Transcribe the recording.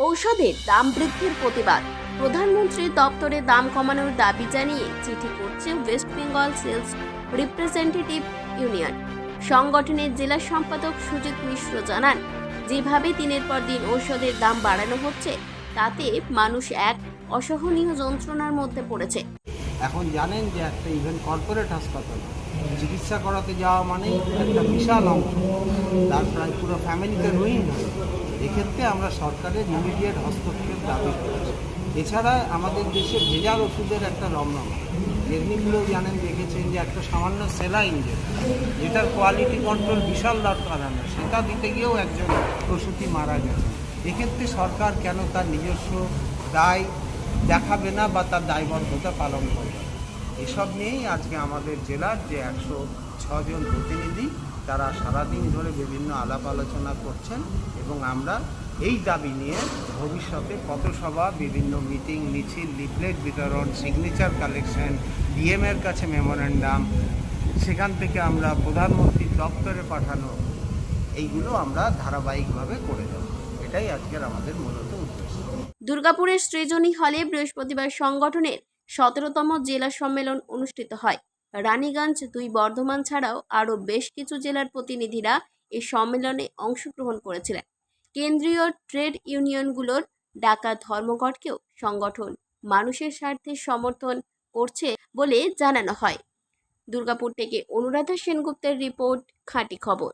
ঔষধের দাম বৃদ্ধির প্রতিবাদ। প্রধানমন্ত্রীর দপ্তরে দাম কমানোর দাবি জানিয়ে চিঠি করছে west Bengal sales representative union. সংগঠনের জেলা সম্পাদক সুজিত মিশ্র জানান, যেভাবে দিনের পর দিন ঔষধের দাম বাড়ানো হচ্ছে তাতে মানুষ এক অসহনীয় যন্ত্রণার মধ্যে পড়েছে। এখন জানেন যে একটা ইভেন কর্পোরেট হাসপাতাল চিকিৎসা করাতে যাওয়া মানে একটা বিশাল অংশ, তার প্রায় পুরো ফ্যামিলিতে রুইন হয়। এক্ষেত্রে আমরা সরকারের ইমিডিয়েট হস্তক্ষেপ দাবি করছি। এছাড়া আমাদের দেশে ভেজাল ওষুধের একটা রমরমা, যেগুলো জানেন দেখেছেন যে একটা সামান্য সেলাইন যেটার কোয়ালিটি কন্ট্রোল বিশাল দরকার না, সেটা দিতে গিয়েও একজন প্রসূতি মারা গেছে। এক্ষেত্রে সরকার কেন তার নিজস্ব দায় দেখাবে না বা তার দায়বদ্ধতা পালন করবে? এসব নিয়েই আজকে আমাদের জেলার যে 106 জন প্রতিনিধি তারা সারাদিন ধরে বিভিন্ন আলাপ আলোচনা করছেন এবং আমরা এই দাবি নিয়ে ভবিষ্যতে পথসভা, বিভিন্ন মিটিং, মিছিল, লিফলেট বিতরণ, সিগনেচার কালেকশন, ডিএমের কাছে মেমোরেন্ডাম, সেখান থেকে আমরা প্রধানমন্ত্রীর দপ্তরে পাঠানো, এইগুলো আমরা ধারাবাহিকভাবে করে যাব। এটাই আজকের আমাদের মূলত উদ্দেশ্য। দুর্গাপুরের সৃজনী হলে বৃহস্পতিবার সংগঠনের 17তম জেলা সম্মেলন অনুষ্ঠিত হয়। রানীগঞ্জ, 2 বর্ধমান ছাড়াও আরও বেশ কিছু জেলার প্রতিনিধিরা এই সম্মেলনে অংশগ্রহণ করেছিলেন। কেন্দ্রীয় ট্রেড ইউনিয়নগুলোর ডাকা ধর্মঘটকেও সংগঠন মানুষের স্বার্থে সমর্থন করছে বলে জানানো হয়। দুর্গাপুর থেকে অনুরাধা সেনগুপ্তের রিপোর্ট, খাঁটি খবর।